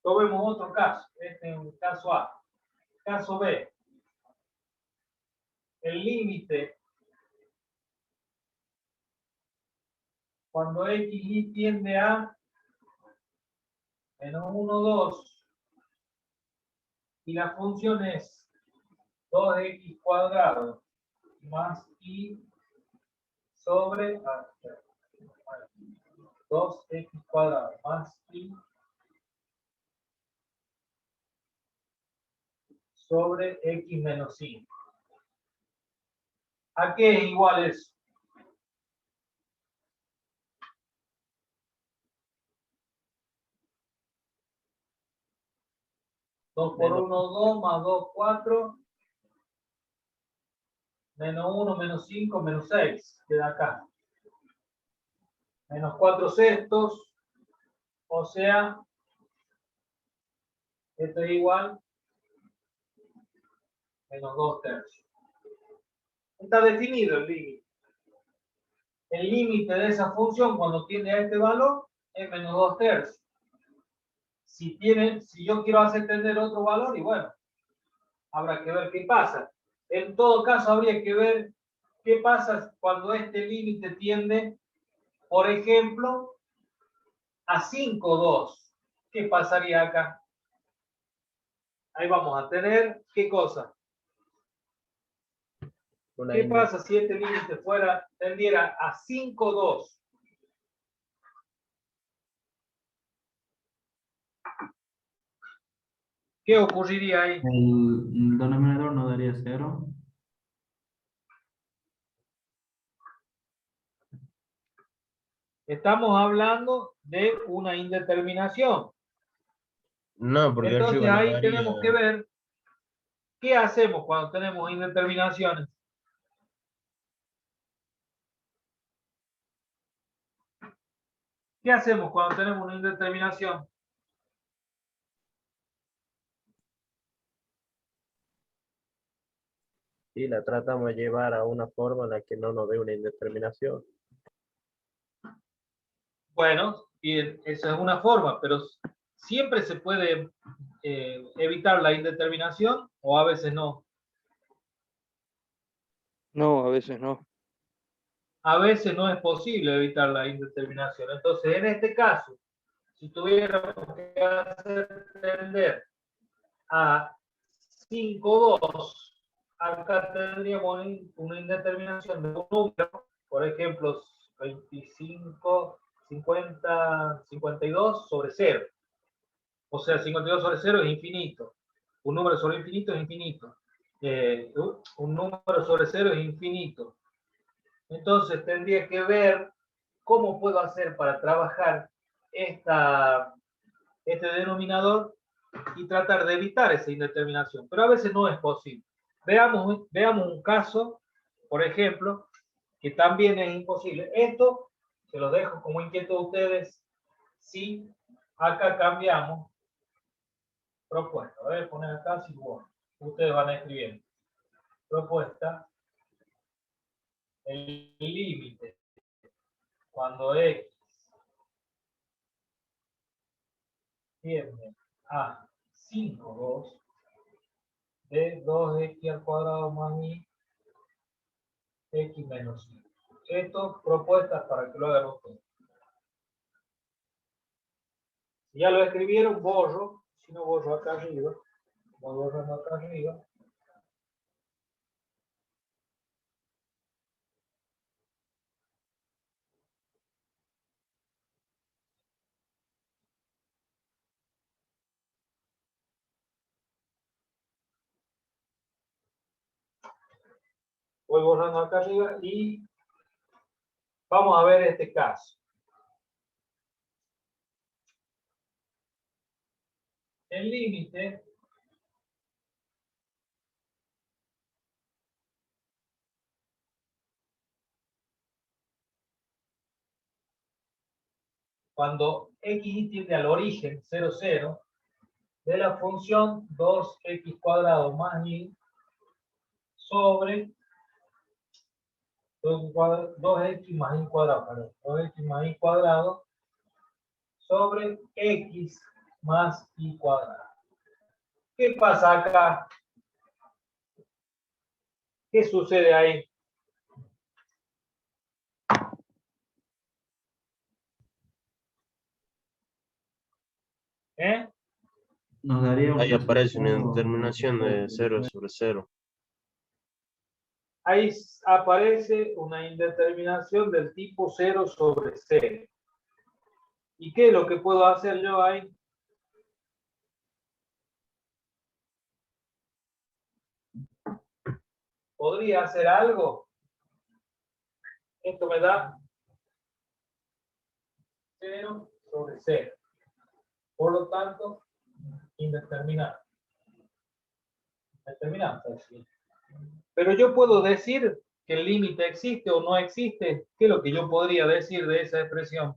tomemos otro caso. Este es un caso A. Caso B. El límite cuando x tiende a menos 1, 2 y la función es 2x cuadrado más y sobre 2x cuadrado más y sobre x menos 5. ¿A qué es igual eso? 2 por 1, 2, más 2, 4. Menos 1, menos 5, menos 6. Queda acá. Menos 4 sextos. O sea, esto es igual. Menos 2 tercios. Está definido el límite. El límite de esa función cuando tiene a este valor es menos 2 tercios. Si yo quiero hacer tener otro valor, y bueno, habrá que ver qué pasa. En todo caso, habría que ver qué pasa cuando este límite tiende, por ejemplo, a 5,2. ¿Qué pasaría acá? Ahí vamos a tener, ¿qué cosa? ¿Qué pasa si este límite tendiera a 5,2? ¿Qué ocurriría ahí? El denominador no daría 0. Estamos hablando de una indeterminación. No, porque Entonces arriba no ahí daría. tenemos que ver qué hacemos cuando tenemos indeterminaciones. ¿Qué hacemos cuando tenemos una indeterminación? Y la tratamos de llevar a una forma en la que no nos dé una indeterminación. Bueno, bien, esa es una forma, pero siempre se puede evitar la indeterminación o a veces no. No, a veces no. A veces no es posible evitar la indeterminación. Entonces, en este caso, si tuviéramos que hacer tender a 5,2, acá tendríamos una indeterminación de un número, por ejemplo, 25, 50, 52 sobre 0. O sea, 52 sobre 0 es infinito. Un número sobre infinito es infinito. Un número sobre 0 es infinito. Entonces tendría que ver cómo puedo hacer para trabajar este denominador y tratar de evitar esa indeterminación. Pero a veces no es posible. Veamos un caso, por ejemplo, que también es imposible. Esto se lo dejo como inquietud a ustedes. Si acá cambiamos propuesta. Voy a poner acá si bueno, ustedes van a escribir. Propuesta. El límite cuando x tiende a 5,2 de 2x al cuadrado más y x menos y. Esto propuestas para que lo hagan ustedes. Si ya lo escribieron, borro. Si no, borro acá arriba. Voy borrando acá arriba. Voy borrando acá arriba y vamos a ver este caso. El límite cuando x tiende al origen 0, 0 de la función 2x cuadrado más y sobre 2x más y cuadrado, perdón, 2x más y cuadrado sobre x más y cuadrado. ¿Qué pasa acá? ¿Qué sucede ahí? Nos daría un Ahí aparece una resultado determinación de 0 sobre 0. Ahí aparece una indeterminación del tipo 0 sobre 0. ¿Y qué es lo que puedo hacer yo ahí? ¿Podría hacer algo? Esto me da 0 sobre 0. Por lo tanto, indeterminado. Terminamos. Pero yo puedo decir que el límite existe o no existe. ¿Qué es lo que yo podría decir de esa expresión?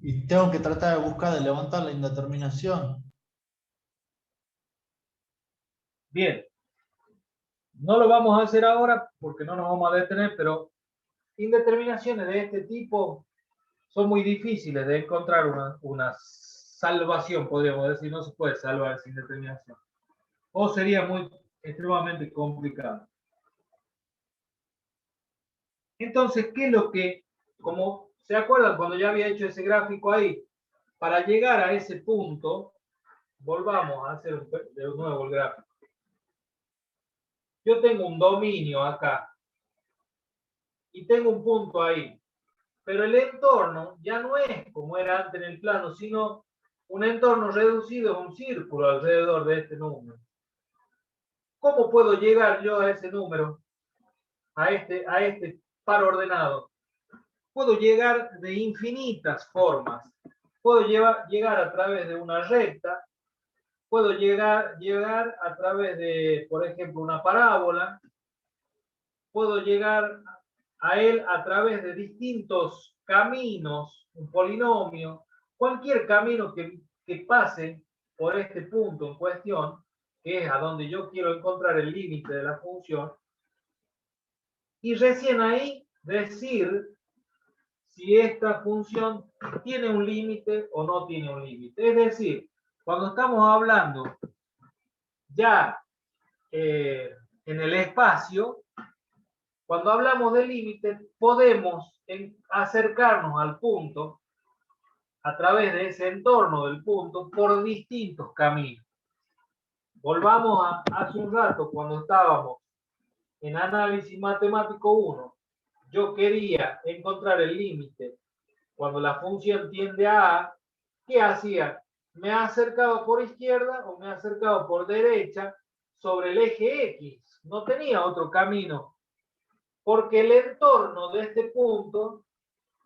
Y tengo que tratar de buscar, de levantar la indeterminación. Bien. No lo vamos a hacer ahora porque no nos vamos a detener, pero indeterminaciones de este tipo son muy difíciles de encontrar una salvación, podríamos decir. No se puede salvar esa indeterminación. O sería muy extremadamente complicado. Entonces, ¿qué es lo que, como se acuerdan cuando ya había hecho ese gráfico ahí, para llegar a ese punto, volvamos a hacer de nuevo el gráfico. Yo tengo un dominio acá y tengo un punto ahí, pero el entorno ya no es como era antes en el plano, sino un entorno reducido a un círculo alrededor de este número. ¿Cómo puedo llegar yo a ese número, a este par ordenado? Puedo llegar de infinitas formas. Puedo llegar a través de una recta, puedo llegar a través de, por ejemplo, una parábola, puedo llegar a él a través de distintos caminos, un polinomio, cualquier camino que pase por este punto en cuestión, que es a donde yo quiero encontrar el límite de la función, y recién ahí decir si esta función tiene un límite o no tiene un límite. Es decir, cuando estamos hablando ya en el espacio, cuando hablamos de límite, podemos acercarnos al punto a través de ese entorno del punto por distintos caminos. Volvamos a hace un rato cuando estábamos en análisis matemático 1. Yo quería encontrar el límite cuando la función tiende a A. ¿Qué hacía? Me acercaba por izquierda o me acercaba por derecha sobre el eje X. No tenía otro camino, porque el entorno de este punto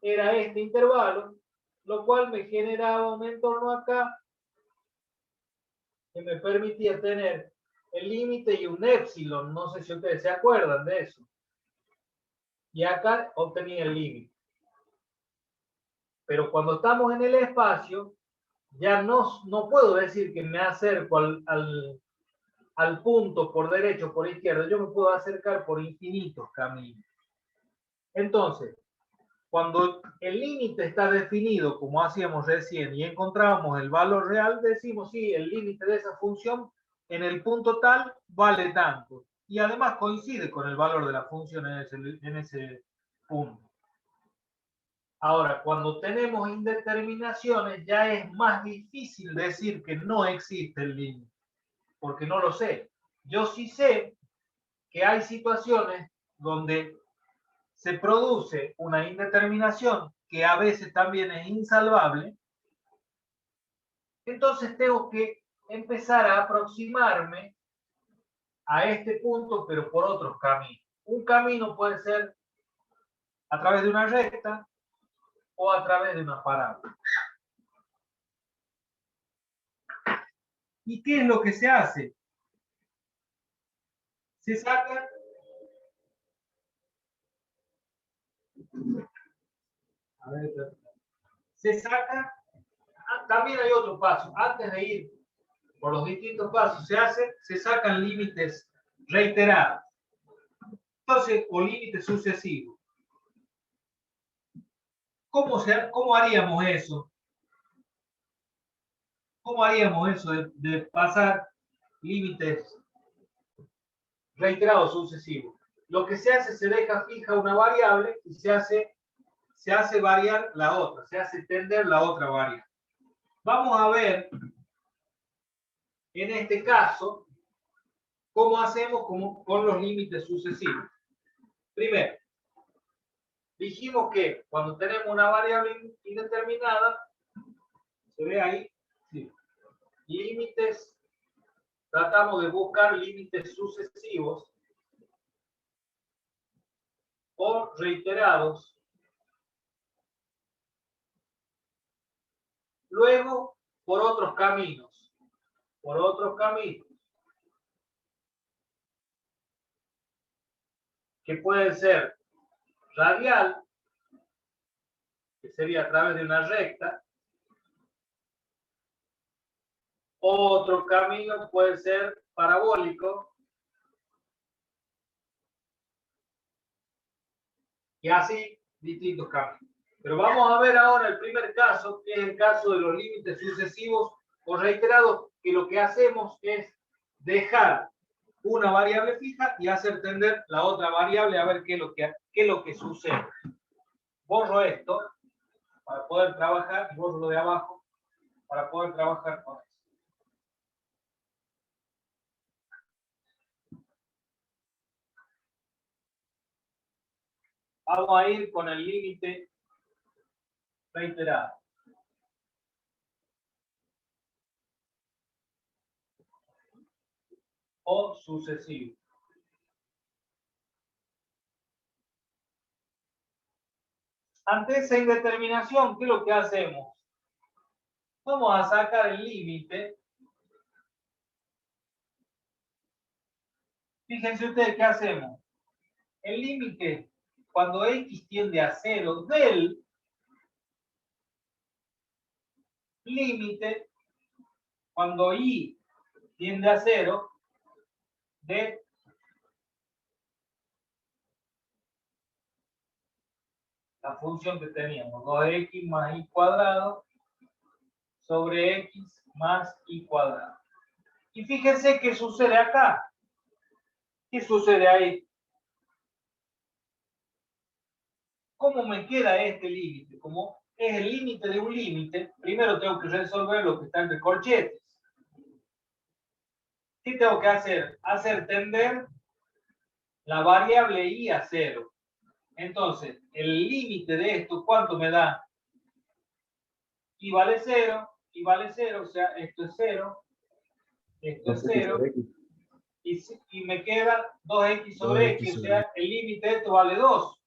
era este intervalo, lo cual me generaba un entorno acá que me permitía tener el límite y un épsilon. No sé si ustedes se acuerdan de eso. Y acá obtenía el límite. Pero cuando estamos en el espacio, ya no puedo decir que me acerco al punto por derecha o por izquierda. Yo me puedo acercar por infinitos caminos. Entonces, cuando el límite está definido, como hacíamos recién, y encontrábamos el valor real, decimos, sí, el límite de esa función en el punto tal vale tanto. Y además coincide con el valor de la función en ese punto. Ahora, cuando tenemos indeterminaciones, ya es más difícil decir que no existe el límite, porque no lo sé. Yo sí sé que hay situaciones donde se produce una indeterminación que a veces también es insalvable. Entonces tengo que empezar a aproximarme a este punto, pero por otros caminos. Un camino puede ser a través de una recta o a través de una parábola. ¿Y qué es lo que se hace? Se saca también hay otro paso. Antes de ir por los distintos pasos, se sacan límites reiterados. Entonces, o límites sucesivos. ¿Cómo haríamos eso? ¿Cómo haríamos eso de pasar límites reiterados sucesivos? Lo que se hace, se deja fija una variable y se hace variar la otra, se hace tender la otra variable. Vamos a ver, en este caso, cómo hacemos con los límites sucesivos. Primero, dijimos que cuando tenemos una variable indeterminada, se ve ahí, sí, límites, tratamos de buscar límites sucesivos o reiterados. Luego por otros caminos. Por otros caminos. Que puede ser radial, que sería a través de una recta. Otro camino puede ser parabólico. Y así distintos caminos. Pero vamos a ver ahora el primer caso, que es el caso de los límites sucesivos o reiterados, que lo que hacemos es dejar una variable fija y hacer tender la otra variable a ver qué es lo que sucede. Borro esto para poder trabajar y borro lo de abajo para poder trabajar con eso. Vamos a ir con el límite reiterado. O sucesivo. Ante esa indeterminación, ¿qué es lo que hacemos? Vamos a sacar el límite. Fíjense ustedes qué hacemos. El límite, cuando x tiende a 0, del límite, cuando y tiende a 0, de la función que teníamos, 2x más y cuadrado sobre x más y cuadrado. Y fíjense qué sucede acá. ¿Qué sucede ahí? ¿Cómo me queda este límite? Como es el límite de un límite, primero tengo que resolver lo que está entre corchetes. ¿Qué tengo que hacer? Hacer tender la variable y a 0. Entonces, el límite de esto, ¿cuánto me da? Y vale 0, o sea, esto es 0, esto es 0, y me queda 2x sobre x, o sea, el límite de esto vale 2.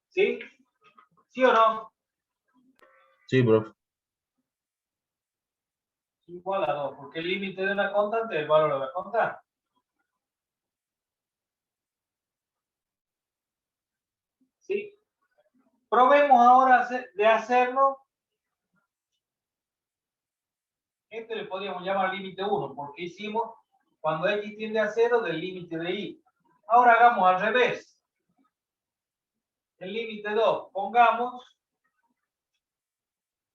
¿Sí? ¿Sí o no? Sí, profe. Igual a 2, porque el límite de una constante es el valor de la constante. ¿Sí? Probemos ahora de hacerlo. Este le podríamos llamar límite 1, porque hicimos cuando x tiende a 0 del límite de y. Ahora hagamos al revés. El límite 2, pongamos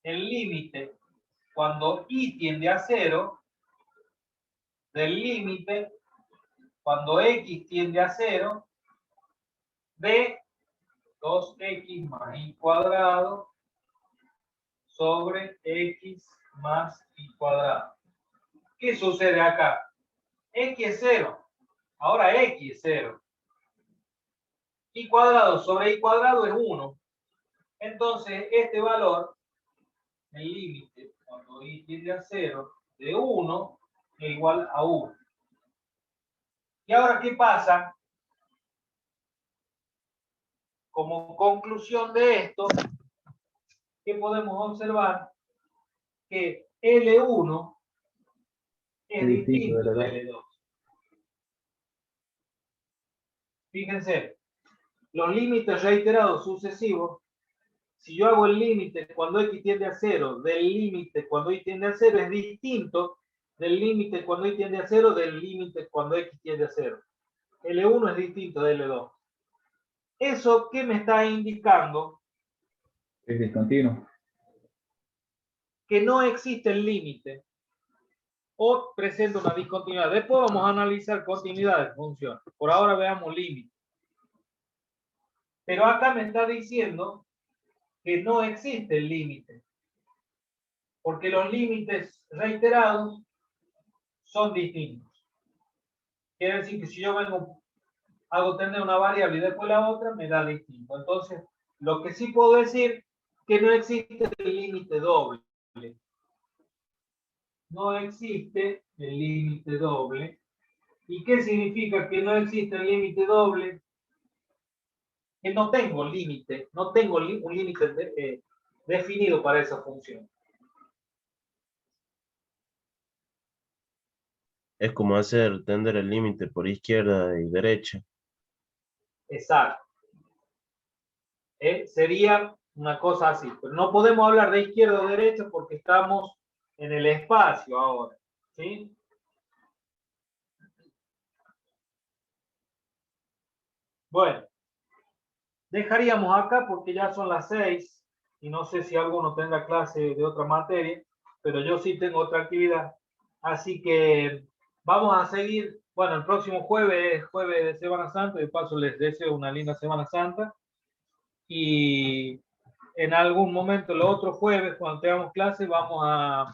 el límite cuando y tiende a 0 del límite cuando x tiende a 0 de 2x más y cuadrado sobre x más y cuadrado. ¿Qué sucede acá? X es 0. Ahora x es 0. Y cuadrado sobre y cuadrado es 1. Entonces, este valor, el límite, cuando y tiende a 0, de 1 es igual a 1. ¿Y ahora qué pasa? Como conclusión de esto, ¿qué podemos observar? Que L1 es distinto de L2. Fíjense, los límites reiterados sucesivos, si yo hago el límite cuando x tiende a 0 del límite cuando y tiende a 0 es distinto del límite cuando y tiende a 0 del límite cuando x tiende a 0. L1 es distinto de L2. ¿Eso qué me está indicando? Es discontinuo. Que no existe el límite o presenta una discontinuidad. Después vamos a analizar continuidad de funciones. Por ahora veamos límite. Pero acá me está diciendo que no existe el límite. Porque los límites reiterados son distintos. Quiere decir que si yo hago tender una variable y después la otra, me da distinto. Entonces, lo que sí puedo decir que no existe el límite doble. No existe el límite doble ¿Y qué significa que no existe el límite doble? Que no tengo límite, no tengo un límite definido para esa función. Es como hacer tender el límite por izquierda y derecha. Exacto. Sería una cosa así, pero no podemos hablar de izquierda o derecha porque estamos en el espacio ahora, ¿sí? Bueno, dejaríamos acá porque ya son las 6 y no sé si alguno tenga clase de otra materia, pero yo sí tengo otra actividad, así que vamos a seguir. Bueno, el próximo jueves es jueves de Semana Santa, de paso les deseo una linda Semana Santa. Y en algún momento, los otros jueves, cuando tengamos clase, vamos a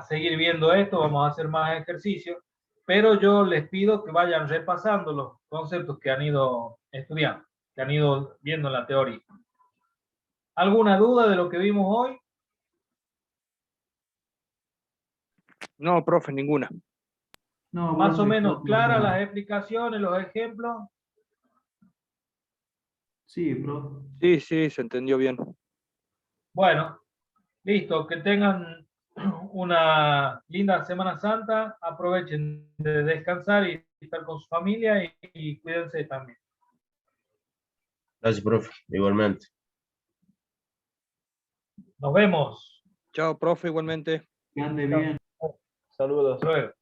seguir viendo esto, vamos a hacer más ejercicios, pero yo les pido que vayan repasando los conceptos que han ido estudiando, que han ido viendo en la teoría. ¿Alguna duda de lo que vimos hoy? No, profe, ninguna. No, Más o profe, menos creo claras que- las explicaciones, los ejemplos. Sí, profe. Sí, sí, se entendió bien. Bueno, listo, que tengan una linda Semana Santa, aprovechen de descansar y estar con su familia y cuídense también. Gracias, profe. Igualmente. Nos vemos. Chao, profe, igualmente. Que ande bien. Saludos. Hasta luego.